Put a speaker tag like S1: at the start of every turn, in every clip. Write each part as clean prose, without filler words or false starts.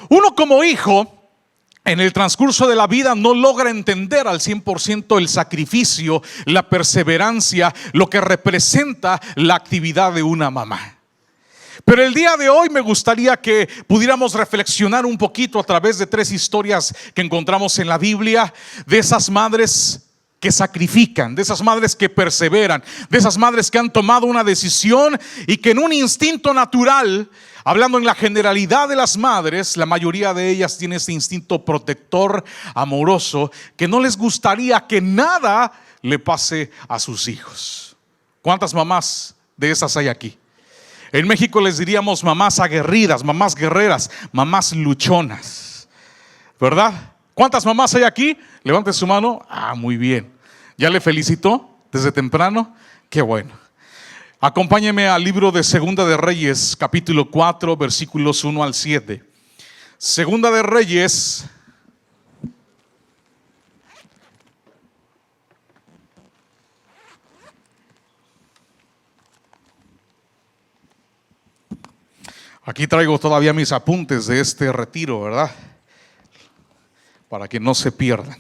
S1: Uno como hijo, en el transcurso de la vida no logra entender al 100% el sacrificio, la perseverancia, lo que representa la actividad de una mamá. Pero el día de hoy me gustaría que pudiéramos reflexionar un poquito a través de 3 historias que encontramos en la Biblia, de esas madres que sacrifican, de esas madres que perseveran, de esas madres que han tomado una decisión y que en un instinto natural, hablando en la generalidad de las madres, la mayoría de ellas tiene ese instinto protector, amoroso, que no les gustaría que nada le pase a sus hijos. ¿Cuántas mamás de esas hay aquí? En México les diríamos mamás aguerridas, mamás guerreras, mamás luchonas, ¿verdad? ¿Cuántas mamás hay aquí? Levante su mano. Muy bien. ¿Ya le felicitó desde temprano? Qué bueno. Acompáñeme al libro de Segunda de Reyes, capítulo 4, versículos 1 al 7. Segunda de Reyes, aquí traigo todavía mis apuntes de este retiro, ¿verdad? Para que no se pierdan.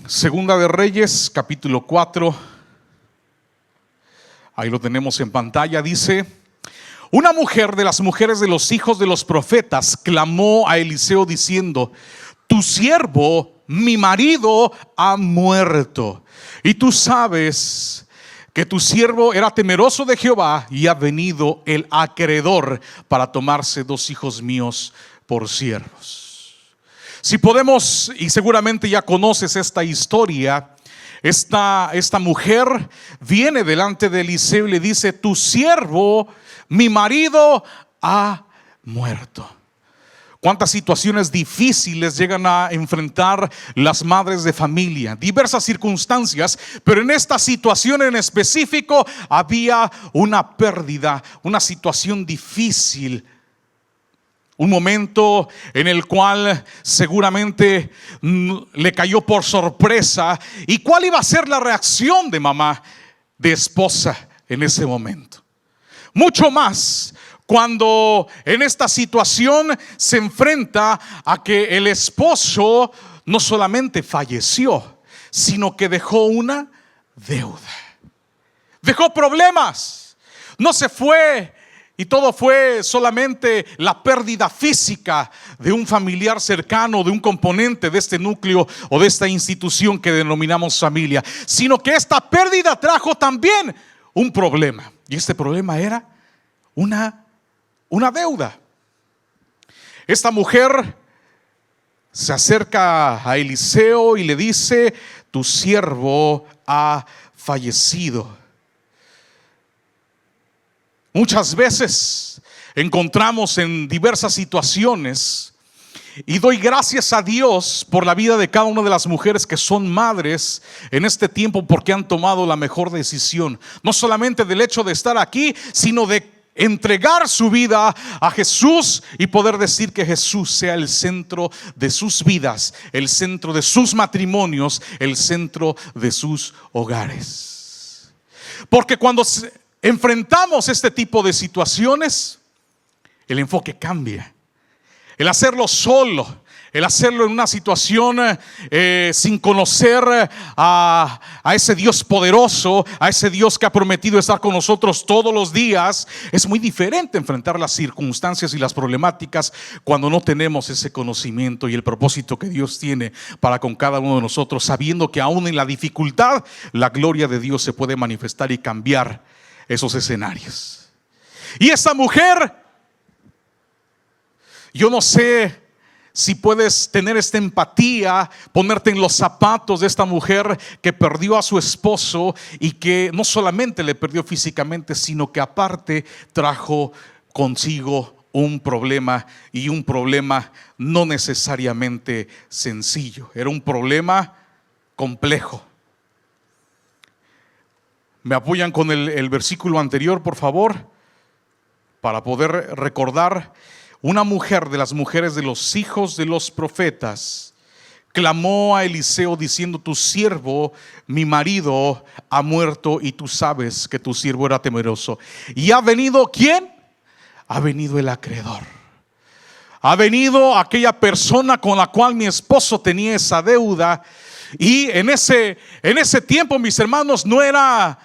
S1: Segunda de Reyes, capítulo 4. Ahí lo tenemos en pantalla. Dice: una mujer de las mujeres de los hijos de los profetas clamó a Eliseo diciendo: tu siervo, mi marido, ha muerto. Y tú sabes que tu siervo era temeroso de Jehová, y ha venido el acreedor para tomarse 2 hijos míos por siervos. Si podemos, y seguramente ya conoces esta historia, esta mujer viene delante de Eliseo y le dice: tu siervo, mi marido, ha muerto. ¿Cuántas situaciones difíciles llegan a enfrentar las madres de familia? Diversas circunstancias, pero en esta situación en específico había una pérdida, una situación difícil. Un momento en el cual seguramente le cayó por sorpresa. ¿Y cuál iba a ser la reacción de mamá, de esposa en ese momento? Mucho más cuando en esta situación se enfrenta a que el esposo no solamente falleció, sino que dejó una deuda. Dejó problemas. No se fue y todo fue solamente la pérdida física de un familiar cercano, de un componente de este núcleo o de esta institución que denominamos familia, sino que esta pérdida trajo también un problema. Y este problema era una deuda. Esta mujer se acerca a Eliseo y le dice: tu siervo ha fallecido. Muchas veces encontramos en diversas situaciones, y doy gracias a Dios por la vida de cada una de las mujeres que son madres en este tiempo, porque han tomado la mejor decisión, no solamente del hecho de estar aquí, sino de entregar su vida a Jesús y poder decir que Jesús sea el centro de sus vidas, el centro de sus matrimonios, el centro de sus hogares. Porque cuando enfrentamos este tipo de situaciones, el enfoque cambia. El hacerlo solo, el hacerlo en una situación sin conocer a ese Dios poderoso, a ese Dios que ha prometido estar con nosotros todos los días, es muy diferente enfrentar las circunstancias y las problemáticas cuando no tenemos ese conocimiento y el propósito que Dios tiene para con cada uno de nosotros, sabiendo que aún en la dificultad la gloria de Dios se puede manifestar y cambiar esos escenarios. Y esta mujer, yo no sé si puedes tener esta empatía, ponerte en los zapatos de esta mujer que perdió a su esposo y que no solamente le perdió físicamente, sino que aparte trajo consigo un problema, y un problema no necesariamente sencillo. Era un problema complejo. ¿Me apoyan con el versículo anterior, por favor? Para poder recordar. Una mujer de las mujeres de los hijos de los profetas clamó a Eliseo diciendo: tu siervo, mi marido, ha muerto, y tú sabes que tu siervo era temeroso. ¿Y ha venido quién? Ha venido el acreedor. Ha venido aquella persona con la cual mi esposo tenía esa deuda. Y en ese tiempo, mis hermanos, no era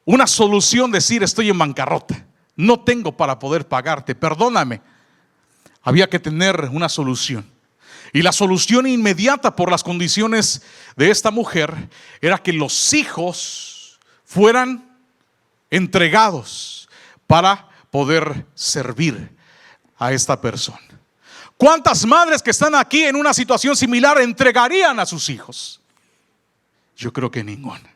S1: una solución decir estoy en bancarrota, no tengo para poder pagarte, perdóname. Había que tener una solución. Y la solución inmediata por las condiciones de esta mujer era que los hijos fueran entregados para poder servir a esta persona. ¿Cuántas madres que están aquí en una situación similar entregarían a sus hijos? Yo creo que ninguna.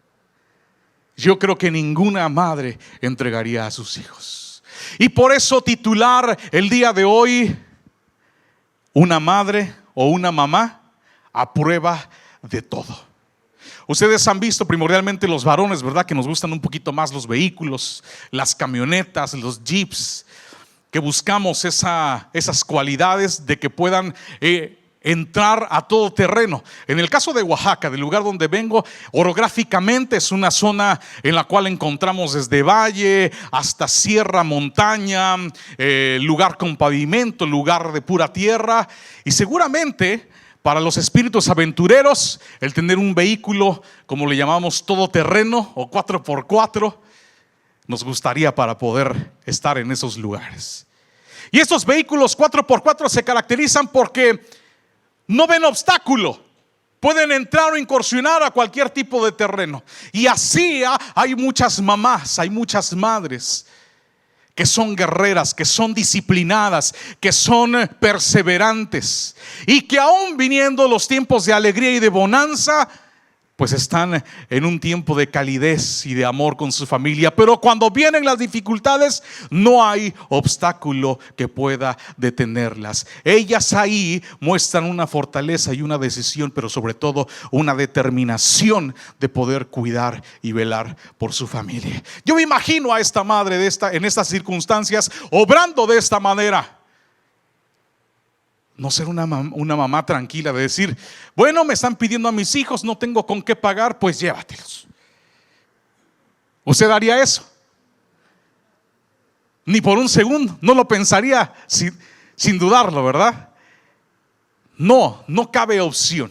S1: Yo creo que ninguna madre entregaría a sus hijos. Y por eso titular el día de hoy, una madre o una mamá a prueba de todo. Ustedes han visto primordialmente los varones, ¿verdad? Que nos gustan un poquito más los vehículos, las camionetas, los jeeps, que buscamos esas cualidades de que puedan entrar a todo terreno. En el caso de Oaxaca, del lugar donde vengo, orográficamente es una zona en la cual encontramos desde valle hasta sierra, montaña, lugar con pavimento, lugar de pura tierra. Y seguramente para los espíritus aventureros, el tener un vehículo, como le llamamos, todoterreno o 4x4, nos gustaría para poder estar en esos lugares. Y estos vehículos 4x4 se caracterizan porque no ven obstáculo. Pueden entrar o incursionar a cualquier tipo de terreno. Y así hay muchas mamás, hay muchas madres que son guerreras, que son disciplinadas, que son perseverantes. Y que aún viniendo los tiempos de alegría y de bonanza, pues están en un tiempo de calidez y de amor con su familia. Pero cuando vienen las dificultades, no hay obstáculo que pueda detenerlas. Ellas ahí muestran una fortaleza y una decisión, pero sobre todo una determinación de poder cuidar y velar por su familia. Yo me imagino a esta madre en estas circunstancias obrando de esta manera. No ser una mamá tranquila de decir, bueno, me están pidiendo a mis hijos, no tengo con qué pagar, pues llévatelos. ¿Usted haría eso? Ni por un segundo, no lo pensaría sin dudarlo, ¿verdad? No cabe opción.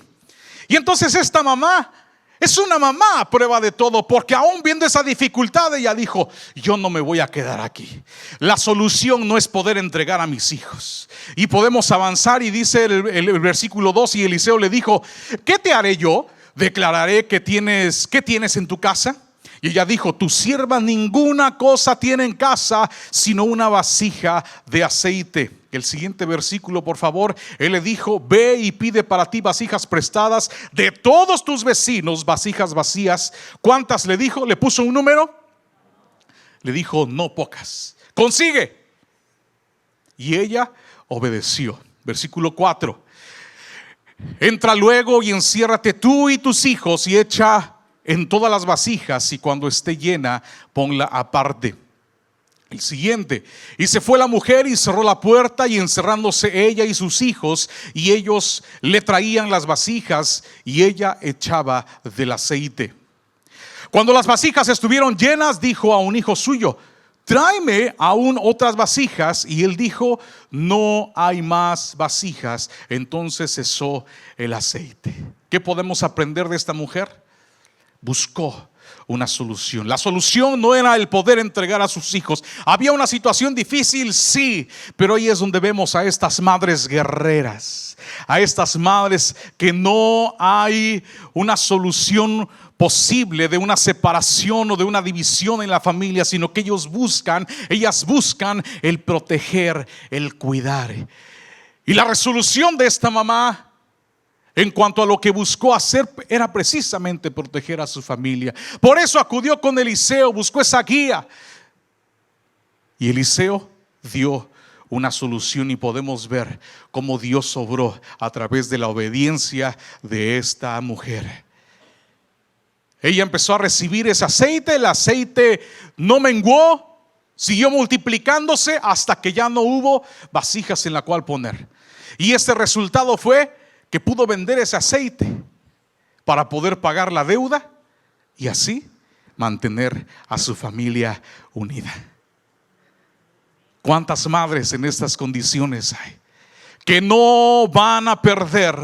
S1: Y entonces esta mamá es una mamá a prueba de todo, porque aún viendo esa dificultad, ella dijo, yo no me voy a quedar aquí. La solución no es poder entregar a mis hijos. Y podemos avanzar y dice el versículo 2, y Eliseo le dijo, ¿qué te haré yo? Declararé ¿qué tienes en tu casa? Y ella dijo, tu sierva ninguna cosa tiene en casa, sino una vasija de aceite. El siguiente versículo, por favor. Él le dijo, ve y pide para ti vasijas prestadas de todos tus vecinos, vasijas vacías. ¿Cuántas le dijo? ¿Le puso un número? Le dijo, no pocas. Consigue. Y ella obedeció. Versículo 4. Entra luego y enciérrate tú y tus hijos y echa en todas las vasijas, y cuando esté llena, ponla aparte. El siguiente, y se fue la mujer y cerró la puerta, y encerrándose ella y sus hijos, y ellos le traían las vasijas, y ella echaba del aceite. Cuando las vasijas estuvieron llenas, dijo a un hijo suyo, tráeme aún otras vasijas. Y él dijo, no hay más vasijas. Entonces cesó el aceite. ¿Qué podemos aprender de esta mujer? Buscó una solución. La solución no era el poder entregar a sus hijos. Había una situación difícil, sí, pero ahí es donde vemos a estas madres guerreras, a estas madres que no hay una solución posible de una separación o de una división en la familia, sino que ellas buscan el proteger, el cuidar. Y la resolución de esta mamá en cuanto a lo que buscó hacer era precisamente proteger a su familia. Por eso acudió con Eliseo, buscó esa guía. Y Eliseo dio una solución, y podemos ver cómo Dios obró a través de la obediencia de esta mujer. Ella empezó a recibir ese aceite, el aceite no menguó, siguió multiplicándose hasta que ya no hubo vasijas en la cual poner. Y este resultado fue que pudo vender ese aceite para poder pagar la deuda y así mantener a su familia unida. ¿Cuántas madres en estas condiciones hay? que no van a perder,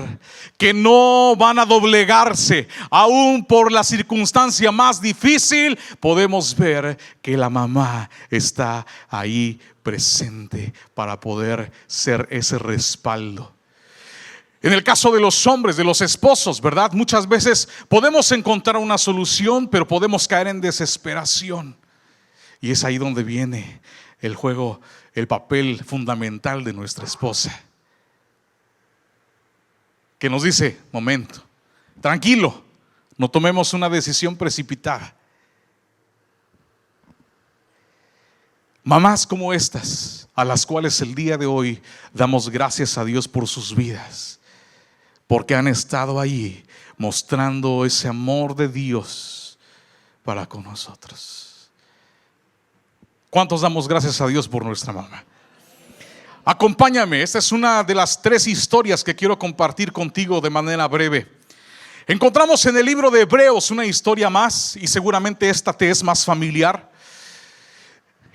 S1: que no van a doblegarse, aún por la circunstancia más difícil. Podemos ver que la mamá está ahí presente para poder ser ese respaldo. En el caso de los hombres, de los esposos, ¿verdad? Muchas veces podemos encontrar una solución, pero podemos caer en desesperación. Y es ahí donde viene el juego, el papel fundamental de nuestra esposa, que nos dice: momento, tranquilo, no tomemos una decisión precipitada. Mamás como estas, a las cuales el día de hoy damos gracias a Dios por sus vidas, porque han estado ahí mostrando ese amor de Dios para con nosotros. ¿Cuántos damos gracias a Dios por nuestra mamá? Acompáñame, esta es una de las 3 historias que quiero compartir contigo de manera breve. Encontramos en el libro de Hebreos una historia más, y seguramente esta te es más familiar.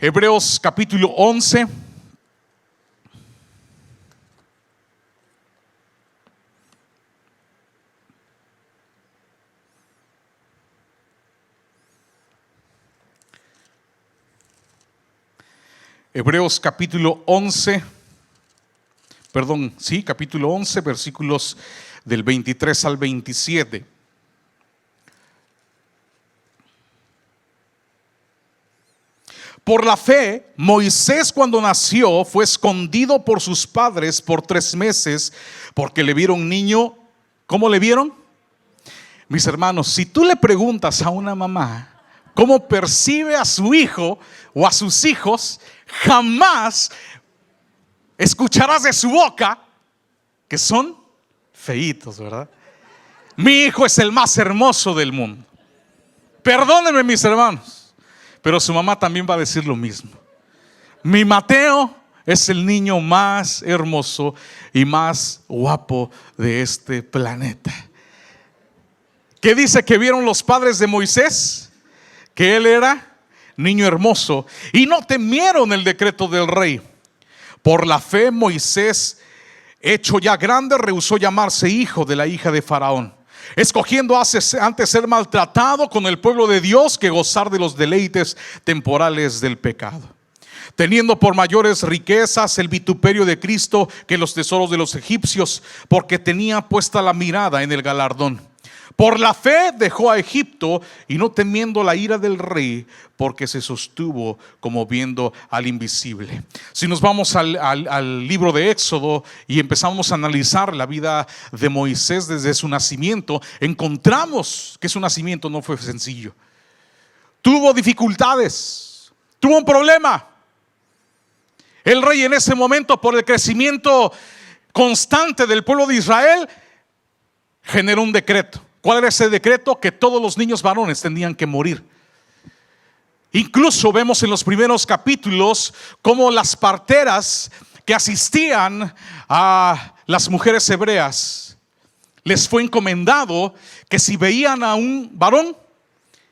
S1: Hebreos capítulo 11. Hebreos capítulo 11. Capítulo 11, versículos del 23 al 27. Por la fe, Moisés, cuando nació, fue escondido por sus padres por 3 meses, porque le vieron niño. ¿Cómo le vieron? Mis hermanos, si tú le preguntas a una mamá cómo percibe a su hijo o a sus hijos, jamás escucharás de su boca que son feitos, ¿verdad? Mi hijo es el más hermoso del mundo. Perdónenme, mis hermanos, pero su mamá también va a decir lo mismo. Mi Mateo es el niño más hermoso y más guapo de este planeta. ¿Qué dice que vieron los padres de Moisés? Que él era niño hermoso y no temieron el decreto del rey. Por la fe, Moisés, hecho ya grande, rehusó llamarse hijo de la hija de Faraón, escogiendo antes ser maltratado con el pueblo de Dios que gozar de los deleites temporales del pecado, teniendo por mayores riquezas el vituperio de Cristo que los tesoros de los egipcios, porque tenía puesta la mirada en el galardón. Por la fe dejó a Egipto y no temiendo la ira del rey, porque se sostuvo como viendo al invisible. Si nos vamos al libro de Éxodo y empezamos a analizar la vida de Moisés desde su nacimiento, encontramos que su nacimiento no fue sencillo. Tuvo dificultades, tuvo un problema. El rey en ese momento, por el crecimiento constante del pueblo de Israel, generó un decreto. ¿Cuál era ese decreto? Que todos los niños varones tenían que morir. Incluso vemos en los primeros capítulos cómo las parteras que asistían a las mujeres hebreas, les fue encomendado que si veían a un varón,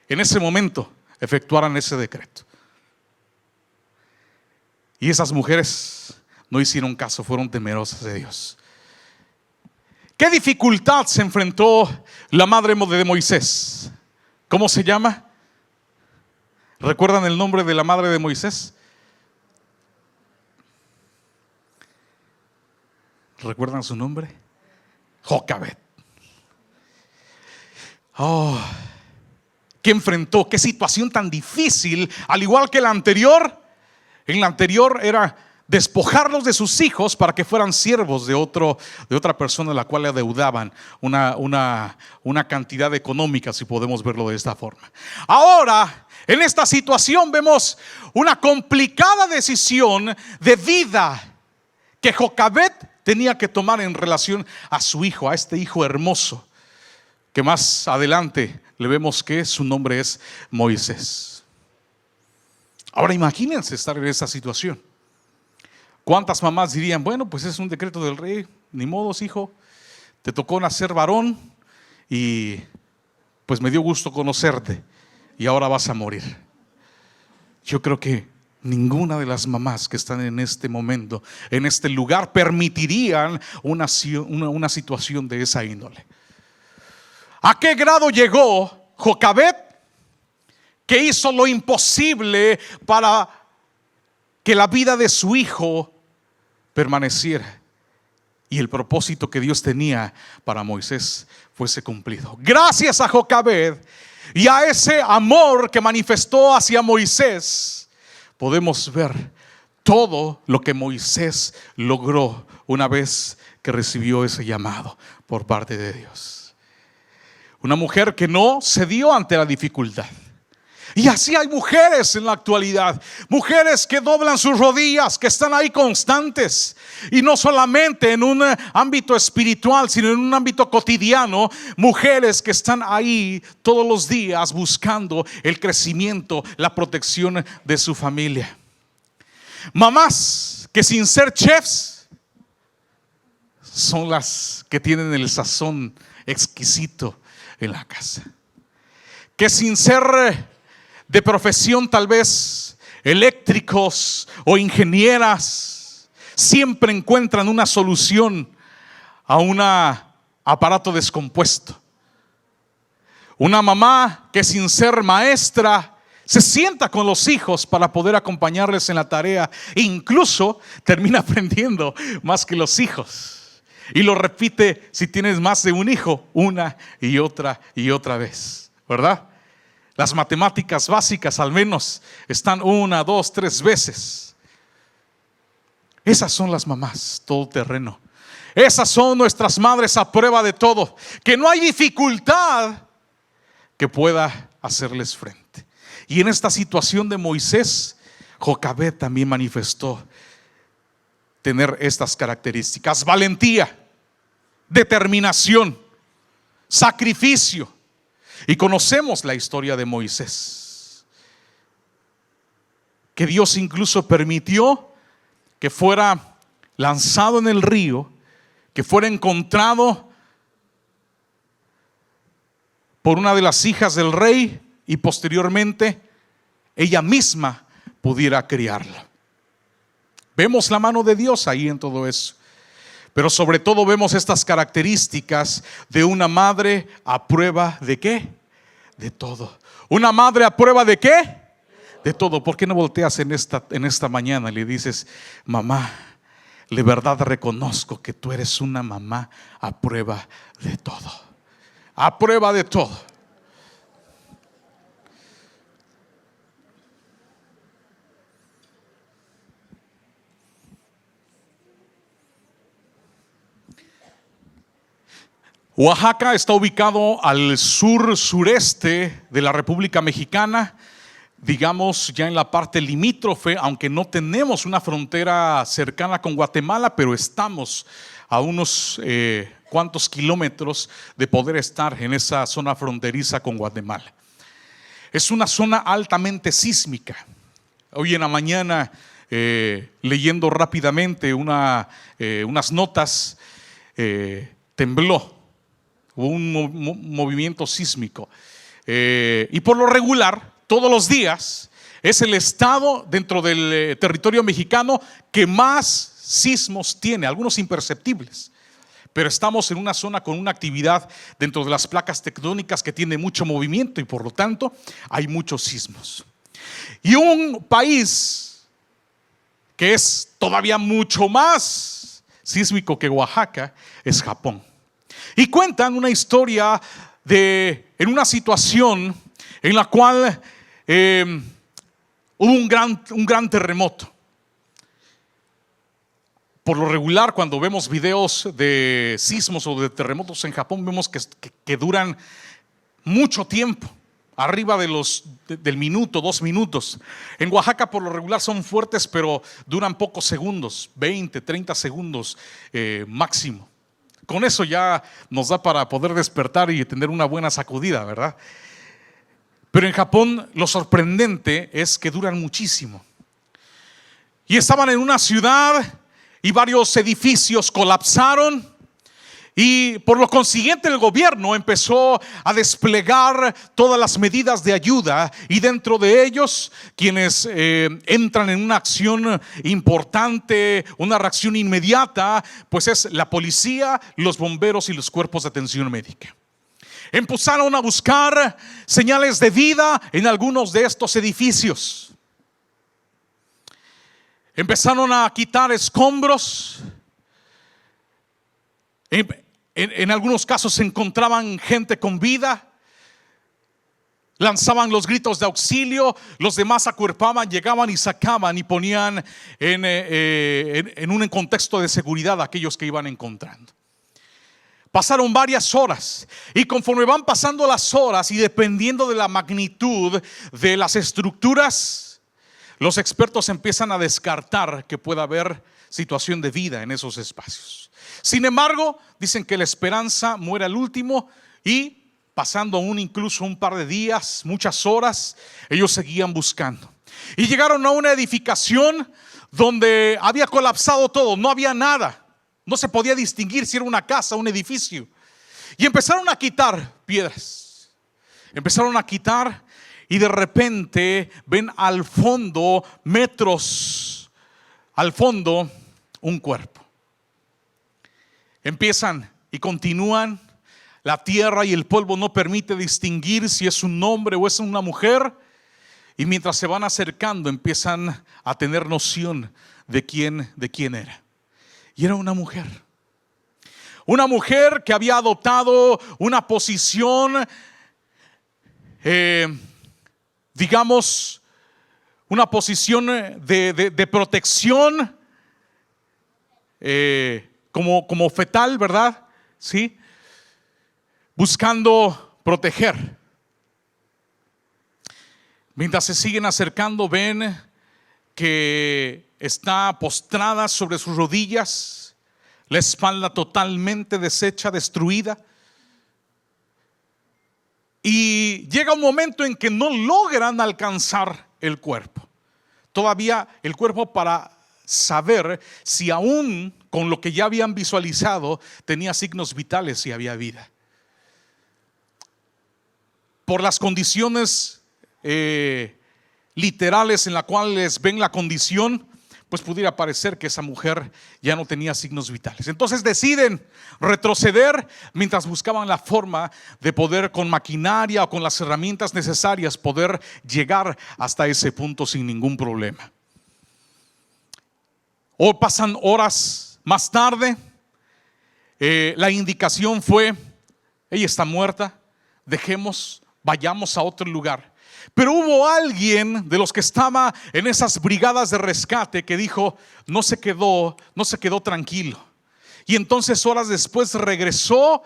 S1: en ese momento efectuaran ese decreto. Y esas mujeres no hicieron caso, fueron temerosas de Dios. ¿Qué dificultad se enfrentó la madre de Moisés? ¿Cómo se llama? ¿Recuerdan el nombre de la madre de Moisés? ¿Recuerdan su nombre? Jocabet. ¿Qué enfrentó? ¿Qué situación tan difícil? Al igual que la anterior. En la anterior era despojarlos de sus hijos para que fueran siervos de otra persona a la cual le adeudaban una cantidad económica, si podemos verlo de esta forma. Ahora, en esta situación vemos una complicada decisión de vida que Jocabet tenía que tomar en relación a su hijo, a este hijo hermoso, que más adelante le vemos que su nombre es Moisés. Ahora imagínense estar en esa situación. ¿Cuántas mamás dirían, bueno, pues es un decreto del rey, ni modos, hijo, te tocó nacer varón y pues me dio gusto conocerte y ahora vas a morir? Yo creo que Ninguna de las mamás que están en este momento, en este lugar, permitirían una situación de esa índole. ¿A qué grado llegó Jocabed, que hizo lo imposible para que la vida de su hijo permaneciera y el propósito que Dios tenía para Moisés fuese cumplido? Gracias a Jocabed y a ese amor que manifestó hacia Moisés, podemos ver todo lo que Moisés logró una vez que recibió ese llamado por parte de Dios. Una mujer que no cedió ante la dificultad. Y así hay mujeres en la actualidad, mujeres que doblan sus rodillas, que están ahí constantes, y no solamente en un ámbito espiritual, sino en un ámbito cotidiano. Mujeres que están ahí todos los días buscando el crecimiento, la protección de su familia. Mamás que sin ser chefs son las que tienen el sazón exquisito en la casa, que sin ser de profesión tal vez eléctricos o ingenieras, siempre encuentran una solución a un aparato descompuesto. Una mamá que sin ser maestra se sienta con los hijos para poder acompañarles en la tarea, e incluso termina aprendiendo más que los hijos. Y lo repite, si tienes más de un hijo, una y otra vez, ¿verdad? Las matemáticas básicas al menos están 1, 2, 3 veces. Esas son las mamás todoterreno. Esas son nuestras madres a prueba de todo, que no hay dificultad que pueda hacerles frente. Y en esta situación de Moisés, Jocabed también manifestó tener estas características: valentía, determinación, sacrificio. Y conocemos la historia de Moisés, que Dios incluso permitió que fuera lanzado en el río, que fuera encontrado por una de las hijas del rey y posteriormente ella misma pudiera criarlo. Vemos la mano de Dios ahí en todo eso. Pero sobre todo vemos estas características de una madre a prueba ¿de qué? De todo. Una madre a prueba ¿de qué? De todo. ¿Por qué no volteas en esta mañana y le dices: mamá, de verdad reconozco que tú eres una mamá a prueba de todo? A prueba de todo. Oaxaca está ubicado al sur-sureste de la República Mexicana, digamos ya en la parte limítrofe, aunque no tenemos una frontera cercana con Guatemala, pero estamos a unos cuantos kilómetros de poder estar en esa zona fronteriza con Guatemala. Es una zona altamente sísmica. Hoy en la mañana, leyendo rápidamente unas notas, tembló. Hubo un movimiento sísmico. Y por lo regular, todos los días, es el estado dentro del territorio mexicano que más sismos tiene, algunos imperceptibles. Pero estamos en una zona con una actividad dentro de las placas tectónicas que tiene mucho movimiento y por lo tanto hay muchos sismos. Y un país que es todavía mucho más sísmico que Oaxaca es Japón. Y cuentan una historia en una situación en la cual hubo un gran terremoto. Por lo regular, cuando vemos videos de sismos o de terremotos en Japón, vemos que duran mucho tiempo, arriba del minuto, 2 minutos. En Oaxaca por lo regular son fuertes, pero duran pocos segundos, 20, 30 segundos máximo. Con eso ya nos da para poder despertar y tener una buena sacudida, ¿verdad? Pero en Japón lo sorprendente es que duran muchísimo. Y estaban en una ciudad y varios edificios colapsaron Y por lo consiguiente el gobierno empezó a desplegar todas las medidas de ayuda, y dentro de ellos quienes entran en una acción importante, una reacción inmediata, pues es la policía, los bomberos y los cuerpos de atención médica. Empezaron a buscar señales de vida en algunos de estos edificios. Empezaron a quitar escombros. En algunos casos se encontraban gente con vida. Lanzaban los gritos de auxilio. Los demás acuerpaban, llegaban y sacaban y ponían en un contexto de seguridad a aquellos que iban encontrando. Pasaron varias horas, y conforme van pasando las horas y dependiendo de la magnitud de las estructuras, los expertos empiezan a descartar que pueda haber situación de vida en esos espacios. Sin embargo, dicen que la esperanza muere al último, y pasando aún incluso un par de días, muchas horas, ellos seguían buscando. Y llegaron a una edificación donde había colapsado todo, no había nada. No se podía distinguir si era una casa o un edificio. Y empezaron a quitar piedras. Empezaron a quitar, y de repente ven al fondo, metros al fondo, un cuerpo. Empiezan y continúan. La tierra y el polvo no permite distinguir si es un hombre o es una mujer. Y mientras se van acercando, empiezan a tener noción de quién era. Y era una mujer. Una mujer que había adoptado una posición, digamos, una posición de protección, como fetal, ¿verdad? ¿Sí? Buscando proteger. Mientras se siguen acercando, ven que está postrada sobre sus rodillas, la espalda totalmente deshecha, destruida. Y llega un momento en que no logran alcanzar el cuerpo. Todavía el cuerpo, para saber si aún con lo que ya habían visualizado tenía signos vitales y había vida. Por las condiciones literales en las cuales ven la condición, pues pudiera parecer que esa mujer ya no tenía signos vitales. Entonces deciden retroceder mientras buscaban la forma de poder, con maquinaria o con las herramientas necesarias, poder llegar hasta ese punto sin ningún problema. O pasan horas más tarde, la indicación fue: ella está muerta, vayamos a otro lugar. Pero hubo alguien de los que estaba en esas brigadas de rescate que dijo, no se quedó tranquilo. Y entonces horas después regresó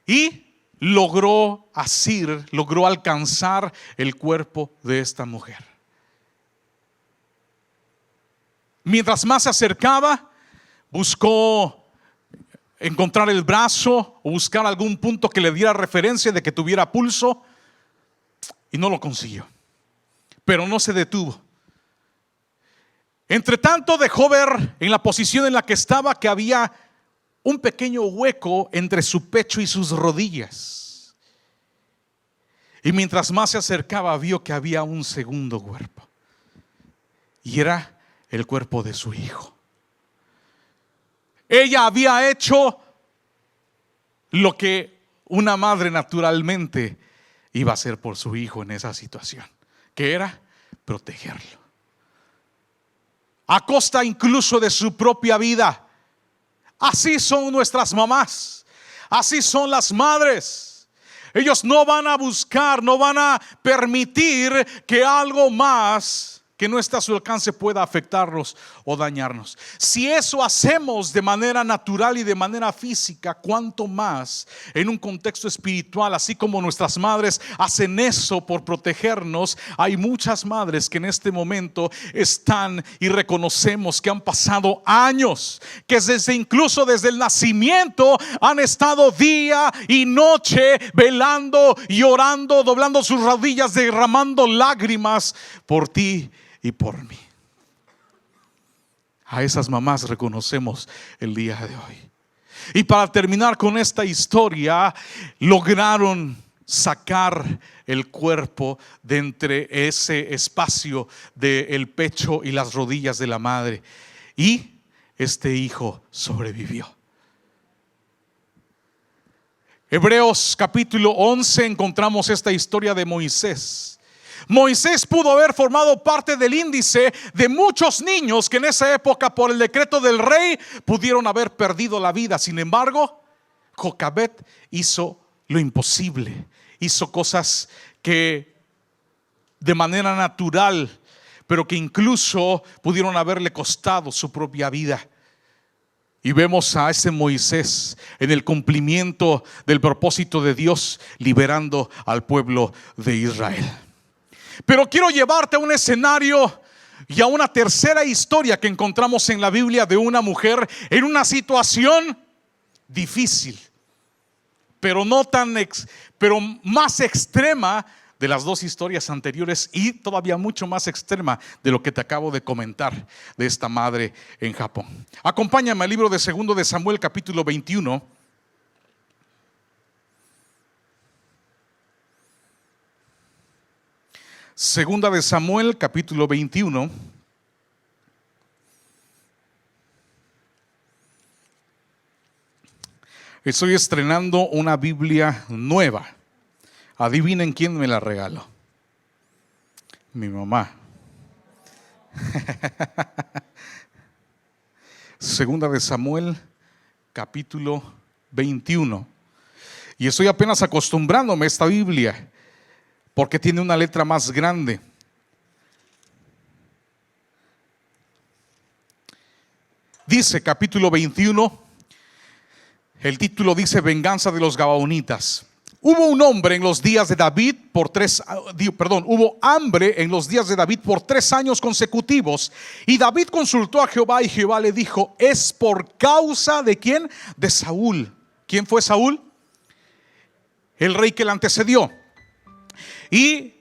S1: y logró alcanzar el cuerpo de esta mujer. Mientras más se acercaba, buscó encontrar el brazo o buscar algún punto que le diera referencia de que tuviera pulso, y no lo consiguió. Pero no se detuvo. Entre tanto, dejó ver en la posición en la que estaba que había un pequeño hueco entre su pecho y sus rodillas. Y mientras más se acercaba, vio que había un segundo cuerpo, y era el cuerpo de su hijo. Ella había hecho lo que una madre naturalmente iba a hacer por su hijo en esa situación, que era protegerlo, a costa incluso de su propia vida. Así son nuestras mamás, así son las madres. Ellos no van a buscar, no van a permitir que algo más que no está a su alcance pueda afectarnos o dañarnos. Si eso hacemos de manera natural y de manera física, cuánto más en un contexto espiritual. Así como nuestras madres hacen eso por protegernos, hay muchas madres que en este momento están, y reconocemos que han pasado años, que incluso desde el nacimiento han estado día y noche velando y orando, doblando sus rodillas, derramando lágrimas por ti y por mí. A esas mamás reconocemos el día de hoy. Y para terminar con esta historia, lograron sacar el cuerpo de entre ese espacio del pecho y las rodillas de la madre. Y este hijo sobrevivió. Hebreos capítulo 11 encontramos esta historia de Moisés. Moisés pudo haber formado parte del índice de muchos niños que en esa época, por el decreto del rey, pudieron haber perdido la vida. Sin embargo, Jocabed hizo lo imposible. Hizo cosas que de manera natural, pero que incluso pudieron haberle costado su propia vida. Y vemos a ese Moisés en el cumplimiento del propósito de Dios, liberando al pueblo de Israel. Pero quiero llevarte a un escenario y a una tercera historia que encontramos en la Biblia de una mujer en una situación difícil, pero pero más extrema de las dos historias anteriores, y todavía mucho más extrema de lo que te acabo de comentar de esta madre en Japón. Acompáñame al libro de 2 de Samuel capítulo 21. Segunda de Samuel capítulo 21. Estoy estrenando una Biblia nueva. Adivinen quién me la regaló. Mi mamá. Segunda de Samuel capítulo 21. Y estoy apenas acostumbrándome a esta Biblia, porque tiene una letra más grande. Dice capítulo 21, el título dice: Venganza de los Gabaonitas. Hubo hambre en los días de David por 3 años consecutivos. Y David consultó a Jehová, y Jehová le dijo: es por causa de ¿quién? De Saúl. ¿Quién fue Saúl? El rey que le antecedió. Y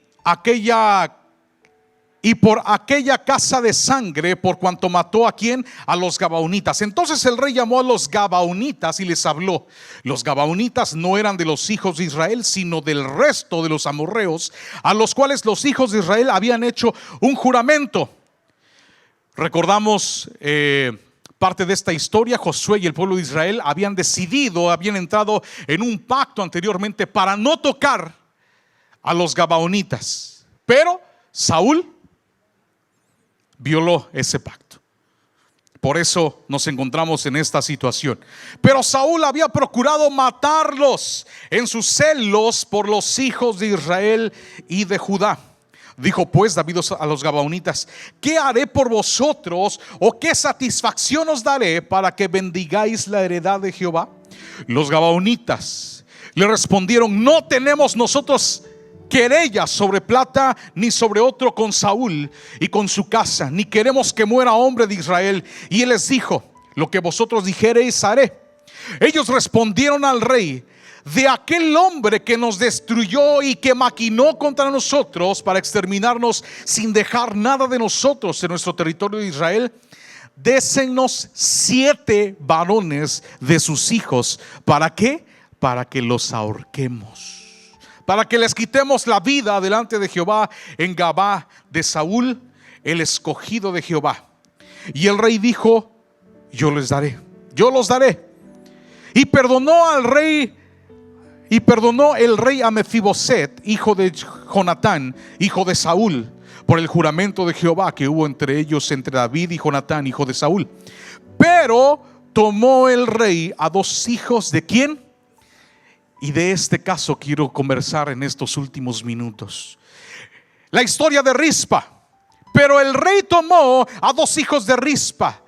S1: por aquella casa de sangre, por cuanto mató ¿a quién? A los Gabaonitas. Entonces el rey llamó a los Gabaonitas y les habló. Los Gabaonitas no eran de los hijos de Israel, sino del resto de los amorreos, a los cuales los hijos de Israel habían hecho un juramento. Recordamos parte de esta historia. Josué y el pueblo de Israel habían entrado en un pacto anteriormente para no tocar a los Gabaonitas, pero Saúl violó ese pacto. Por eso nos encontramos en esta situación. Pero Saúl había procurado matarlos en sus celos por los hijos de Israel y de Judá. Dijo pues David a los Gabaonitas: ¿qué haré por vosotros, o qué satisfacción os daré para que bendigáis la heredad de Jehová? Los Gabaonitas le respondieron: no tenemos nosotros querella sobre plata ni sobre otro con Saúl y con su casa, ni queremos que muera hombre de Israel. Y él les dijo: lo que vosotros dijereis haré. Ellos respondieron al rey: de aquel hombre que nos destruyó y que maquinó contra nosotros para exterminarnos sin dejar nada de nosotros en nuestro territorio de Israel, désennos 7 varones de sus hijos. ¿Para qué? Para que los ahorquemos, para que les quitemos la vida delante de Jehová en Gabá de Saúl, el escogido de Jehová. Y el rey dijo: yo los daré. Y perdonó el rey a Mefiboset, hijo de Jonatán, hijo de Saúl, por el juramento de Jehová que hubo entre ellos, entre David y Jonatán, hijo de Saúl. Pero tomó el rey a 2 hijos de ¿quién? Y de este caso quiero conversar en estos últimos minutos. La historia de Rispa. Pero el rey tomó a 2 hijos de Rispa,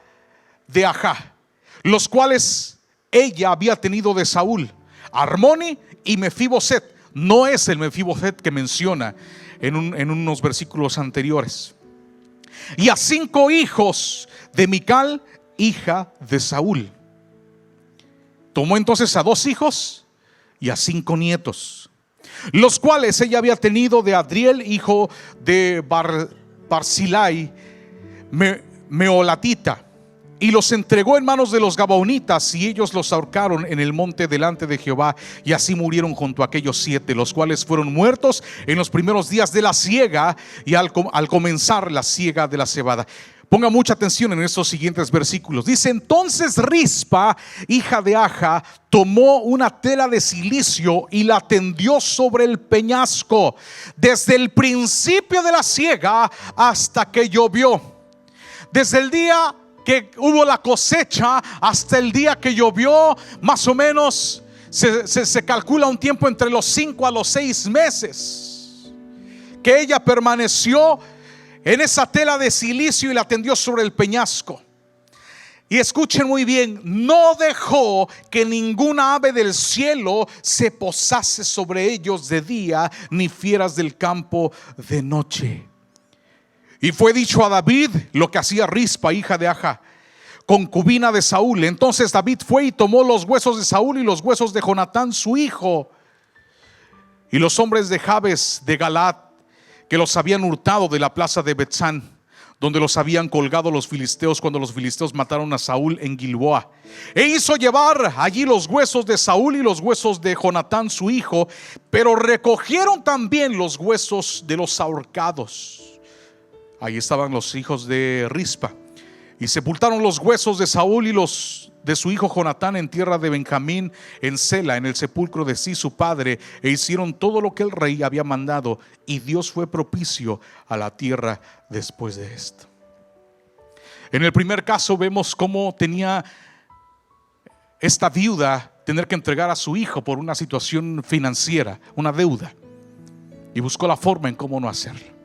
S1: de Ajá, los cuales ella había tenido de Saúl, Armoni y Mefiboset. No es el Mefiboset que menciona en unos versículos anteriores. Y a 5 hijos de Mical, hija de Saúl. Tomó entonces a 2 hijos y a 5 nietos, los cuales ella había tenido de Adriel, hijo de Barzilai, Meolatita, y los entregó en manos de los gabaonitas, y ellos los ahorcaron en el monte delante de Jehová. Y así murieron junto a aquellos 7, los cuales fueron muertos en los primeros días de la siega y al comenzar la siega de la cebada. Ponga mucha atención en estos siguientes versículos. Dice: entonces Rispa, hija de Aja, tomó una tela de cilicio y la tendió sobre el peñasco desde el principio de la siega hasta que llovió. Desde el día que hubo la cosecha hasta el día que llovió, más o menos se calcula un tiempo entre los 5 a los 6 meses que ella permaneció en esa tela de cilicio y la tendió sobre el peñasco. Y escuchen muy bien: no dejó que ninguna ave del cielo se posase sobre ellos de día, ni fieras del campo de noche. Y fue dicho a David lo que hacía Rispa, hija de Aja, concubina de Saúl. Entonces David fue y tomó los huesos de Saúl y los huesos de Jonatán su hijo, y los hombres de Jabes de Galaad, que los habían hurtado de la plaza de Betzán, donde los habían colgado los filisteos cuando los filisteos mataron a Saúl en Gilboa. E hizo llevar allí los huesos de Saúl y los huesos de Jonatán su hijo, pero recogieron también los huesos de los ahorcados. Ahí estaban los hijos de Rispa. Y sepultaron los huesos de Saúl y los de su hijo Jonatán en tierra de Benjamín, en Sela, en el sepulcro de Sí su padre, e hicieron todo lo que el rey había mandado, y Dios fue propicio a la tierra después de esto. En el primer caso vemos cómo tenía esta viuda tener que entregar a su hijo por una situación financiera, una deuda, y buscó la forma en cómo no hacerlo.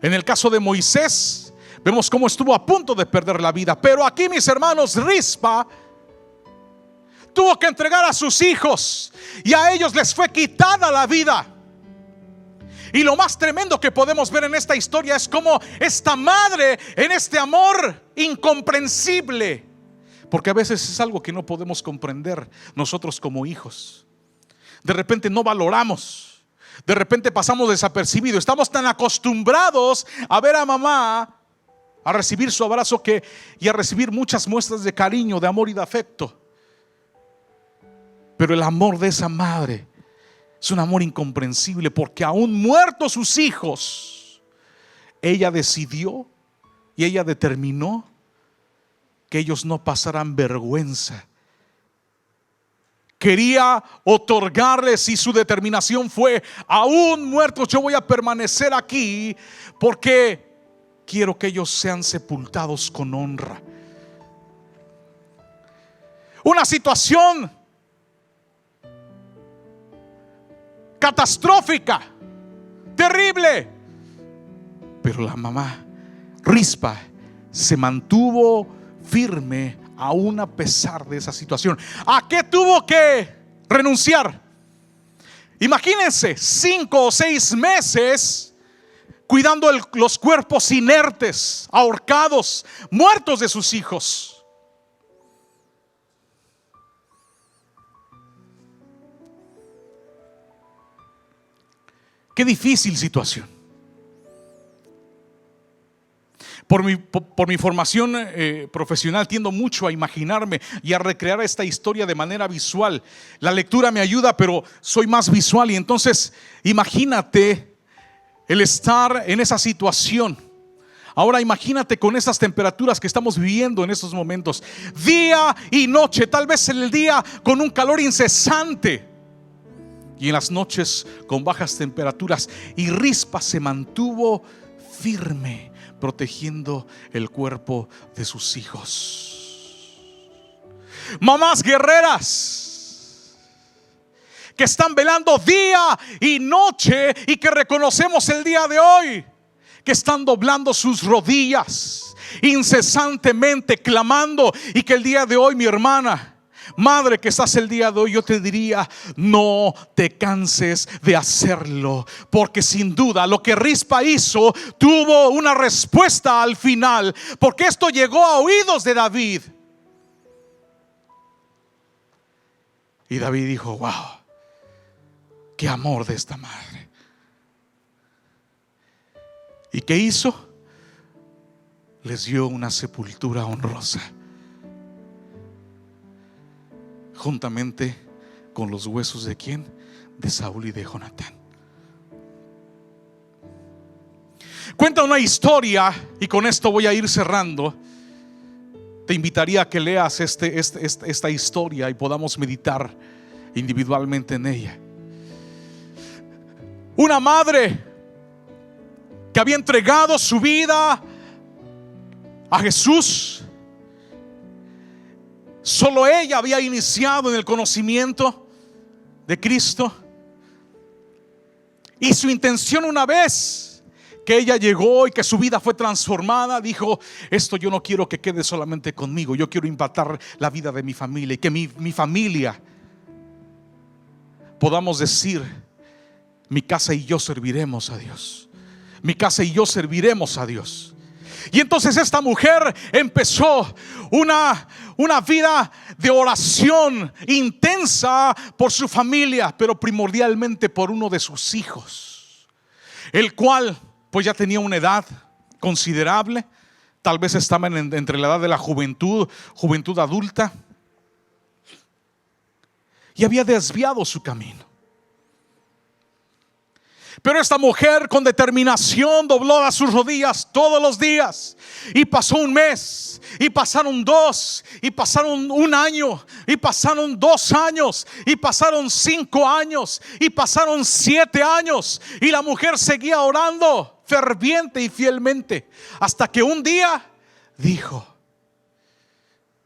S1: En el caso de Moisés vemos cómo estuvo a punto de perder la vida. Pero aquí, mis hermanos, Rispa tuvo que entregar a sus hijos, y a ellos les fue quitada la vida. Y lo más tremendo que podemos ver en esta historia es cómo esta madre, en este amor incomprensible, porque a veces es algo que no podemos comprender nosotros como hijos, de repente no valoramos. De repente pasamos desapercibidos. Estamos tan acostumbrados a ver a mamá, a recibir su abrazo y a recibir muchas muestras de cariño, de amor y de afecto. Pero el amor de esa madre es un amor incomprensible, porque aún muertos sus hijos, ella decidió y ella determinó que ellos no pasaran vergüenza. Quería otorgarles, y su determinación fue: aún muertos yo voy a permanecer aquí, porque quiero que ellos sean sepultados con honra. Una situación catastrófica, terrible, pero la mamá Rispa se mantuvo firme aún a pesar de esa situación. ¿A qué tuvo que renunciar? Imagínense 5 o 6 meses cuidando los cuerpos inertes, ahorcados, muertos de sus hijos. Qué difícil situación. Por mi formación profesional tiendo mucho a imaginarme y a recrear esta historia de manera visual. La lectura me ayuda, pero soy más visual, y entonces imagínate el estar en esa situación. Ahora imagínate con esas temperaturas que estamos viviendo en estos momentos, día y noche, tal vez en el día con un calor incesante y en las noches con bajas temperaturas. Y Rispa se mantuvo firme, protegiendo el cuerpo de sus hijos. Mamás guerreras que están velando día y noche, y que reconocemos el día de hoy que están doblando sus rodillas incesantemente, clamando. Y que el día de hoy, mi hermana, madre que estás el día de hoy, yo te diría: no te canses de hacerlo, porque sin duda lo que Rispa hizo tuvo una respuesta al final, porque esto llegó a oídos de David. Y David dijo: wow, qué amor de esta madre. ¿Y qué hizo? Les dio una sepultura honrosa. juntamente con los huesos ¿de quién? De Saúl y de Jonatán. Cuenta una historia, y con esto voy a ir cerrando. Te invitaría a que leas esta historia y podamos meditar individualmente en ella. Una madre que había entregado su vida a Jesús. Solo ella había iniciado en el conocimiento de Cristo. Y su intención, una vez que ella llegó y que su vida fue transformada, dijo: esto yo no quiero que quede solamente conmigo, yo quiero impactar la vida de mi familia, y que mi familia podamos decir: mi casa y yo serviremos a Dios. Mi casa y yo serviremos a Dios. Y entonces esta mujer empezó una vida de oración intensa por su familia, pero primordialmente por uno de sus hijos, el cual pues ya tenía una edad considerable. Tal vez estaban entre la edad de la juventud adulta, y había desviado su camino. Pero esta mujer con determinación dobló a sus rodillas todos los días. Y pasó un mes, y pasaron 2, y pasaron 1 año, y pasaron 2 años, y pasaron 5 años, y pasaron 7 años. Y la mujer seguía orando ferviente y fielmente, hasta que un día dijo: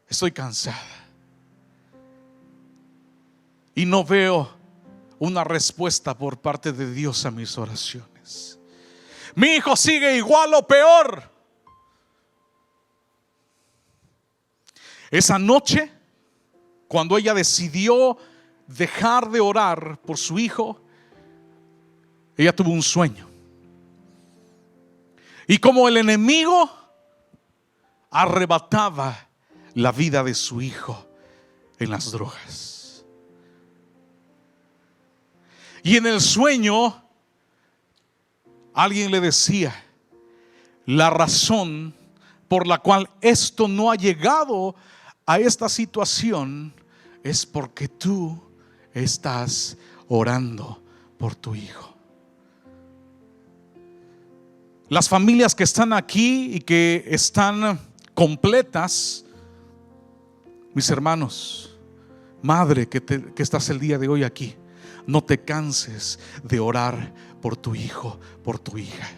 S1: estoy cansada y no veo una respuesta por parte de Dios a mis oraciones. Mi hijo sigue igual o peor. Esa noche, cuando ella decidió dejar de orar por su hijo, ella tuvo un sueño. Y como el enemigo arrebataba la vida de su hijo en las drogas. Y en el sueño alguien le decía: la razón por la cual esto no ha llegado a esta situación es porque tú estás orando por tu hijo. Las familias que están aquí y que están completas, mis hermanos, madre que estás el día de hoy aquí, no te canses de orar por tu hijo, por tu hija.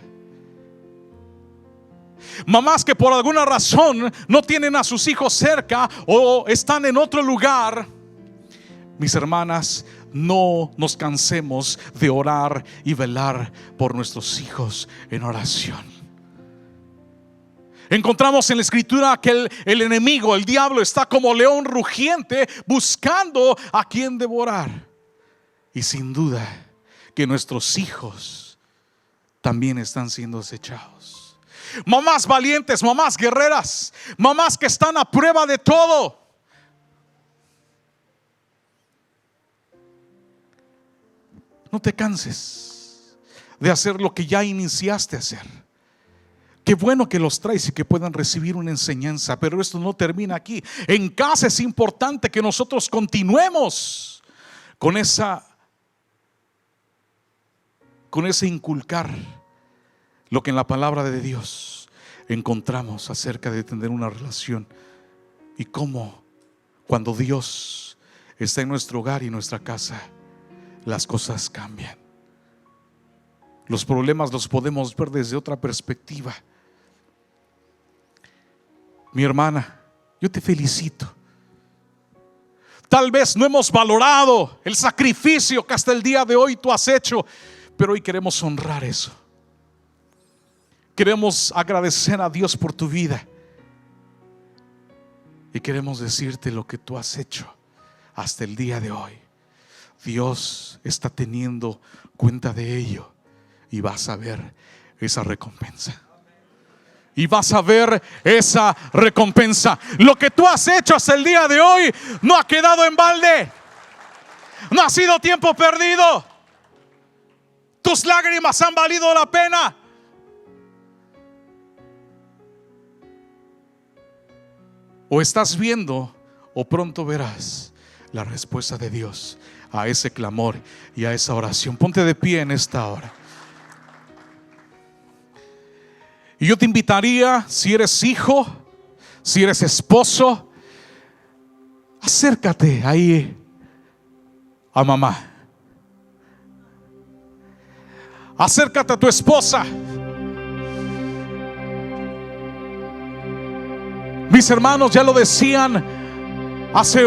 S1: Mamás que por alguna razón no tienen a sus hijos cerca o están en otro lugar, mis hermanas, no nos cansemos de orar y velar por nuestros hijos en oración. Encontramos en la escritura que el enemigo, el diablo, está como león rugiente buscando a quien devorar. Y sin duda que nuestros hijos también están siendo acechados. Mamás valientes, mamás guerreras, mamás que están a prueba de todo, no te canses de hacer lo que ya iniciaste a hacer. Qué bueno que los traes y que puedan recibir una enseñanza, pero esto no termina aquí. En casa es importante que nosotros continuemos con ese inculcar lo que en la palabra de Dios encontramos acerca de tener una relación, y cómo cuando Dios está en nuestro hogar y nuestra casa, las cosas cambian. Los problemas los podemos ver desde otra perspectiva. Mi hermana, yo te felicito. Tal vez no hemos valorado el sacrificio que hasta el día de hoy tú has hecho, pero hoy queremos honrar eso. Queremos agradecer a Dios por tu vida, y queremos decirte lo que tú has hecho hasta el día de hoy. Dios está teniendo cuenta de ello, y vas a ver esa recompensa. Y vas a ver esa recompensa. Lo que tú has hecho hasta el día de hoy no ha quedado en balde. No ha sido tiempo perdido. Tus lágrimas han valido la pena. O estás viendo, o pronto verás la respuesta de Dios a ese clamor y a esa oración. Ponte de pie en esta hora. Y yo te invitaría, si eres hijo, si eres esposo, acércate ahí a mamá. Acércate a tu esposa. Mis hermanos ya lo decían hace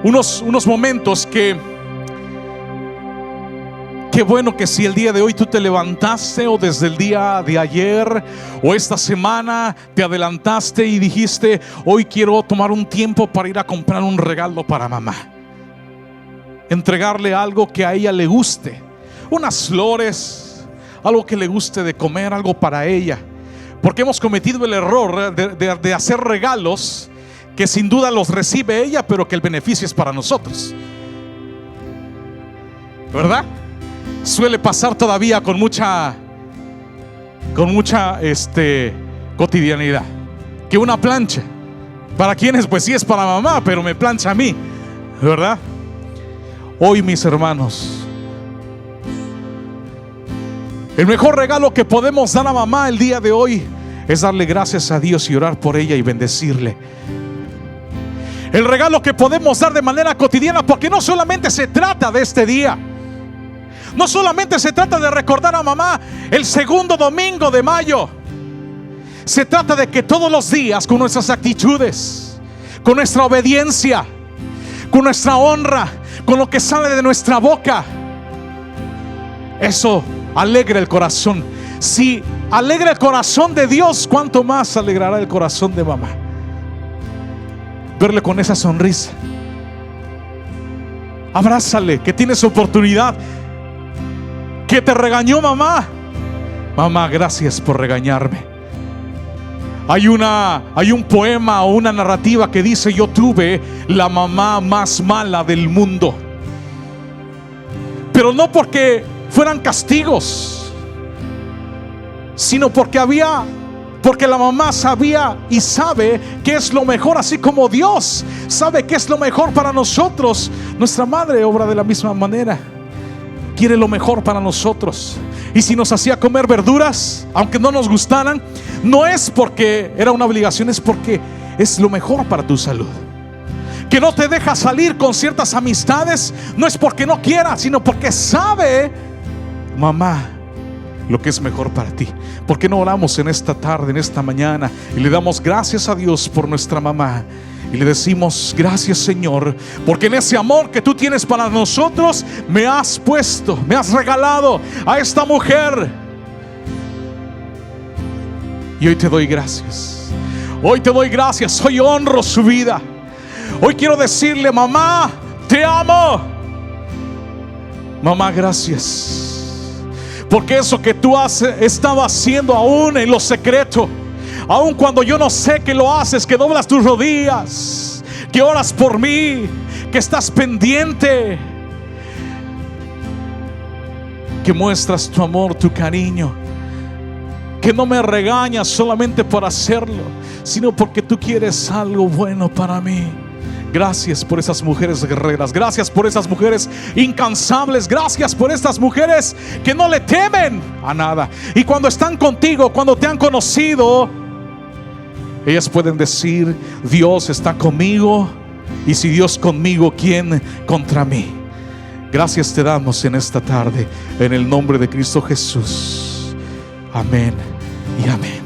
S1: unos momentos que qué bueno que si el día de hoy tú te levantaste, o desde el día de ayer o esta semana te adelantaste y dijiste: hoy quiero tomar un tiempo para ir a comprar un regalo para mamá, entregarle algo que a ella le guste, unas flores, algo que le guste de comer, algo para ella. Porque hemos cometido el error de hacer regalos que sin duda los recibe ella, pero que el beneficio es para nosotros, ¿verdad? Suele pasar todavía con mucha cotidianidad. Que una plancha, ¿para quiénes? Pues sí, es para mamá, pero me plancha a mí, ¿verdad? Hoy, mis hermanos, el mejor regalo que podemos dar a mamá el día de hoy es darle gracias a Dios y orar por ella y bendecirle. El regalo que podemos dar de manera cotidiana, porque no solamente se trata de este día, no solamente se trata de recordar a mamá el segundo domingo de mayo. Se trata de que todos los días, con nuestras actitudes, con nuestra obediencia, con nuestra honra, con lo que sale de nuestra boca, eso alegra el corazón. Si alegra el corazón de Dios, ¿cuánto más alegrará el corazón de mamá? Verle con esa sonrisa. Abrázale, que tienes oportunidad. Que te regañó mamá. Mamá, gracias por regañarme. Hay un poema o una narrativa que dice: yo tuve la mamá más mala del mundo. Pero no porque fueran castigos, sino porque la mamá sabía y sabe que es lo mejor, así como Dios sabe que es lo mejor para nosotros. Nuestra madre obra de la misma manera. Quiere lo mejor para nosotros. Y si nos hacía comer verduras, aunque no nos gustaran, no es porque era una obligación, es porque es lo mejor para tu salud. Que no te deja salir con ciertas amistades, no es porque no quiera, sino porque sabe, mamá, lo que es mejor para ti. ¿Por qué no oramos en esta tarde, en esta mañana, y le damos gracias a Dios por nuestra mamá? Y le decimos: gracias, Señor, porque en ese amor que tú tienes para nosotros me has puesto, me has regalado a esta mujer. Y hoy te doy gracias. Hoy te doy gracias, hoy honro su vida. Hoy quiero decirle: mamá, te amo. Mamá, gracias, porque eso que tú has estado haciendo aún en lo secreto, aun cuando yo no sé que lo haces, que doblas tus rodillas, que oras por mí, que estás pendiente, que muestras tu amor, tu cariño, que no me regañas solamente por hacerlo, sino porque tú quieres algo bueno para mí. Gracias por esas mujeres guerreras. Gracias por esas mujeres incansables. Gracias por estas mujeres que no le temen a nada. Y cuando están contigo, cuando te han conocido, ellas pueden decir: Dios está conmigo, y si Dios conmigo, ¿quién contra mí? Gracias te damos en esta tarde, en el nombre de Cristo Jesús. Amén y amén.